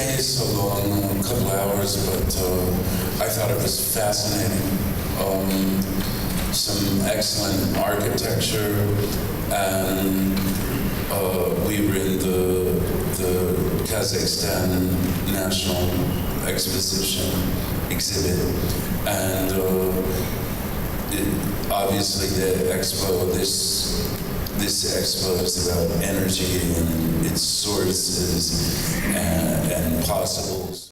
stay so long, a couple hours, but I thought it was fascinating. Some excellent architecture, and we were in the Kazakhstan National Exposition exhibit, and obviously the expo, this expo is about energy and its sources and possibles.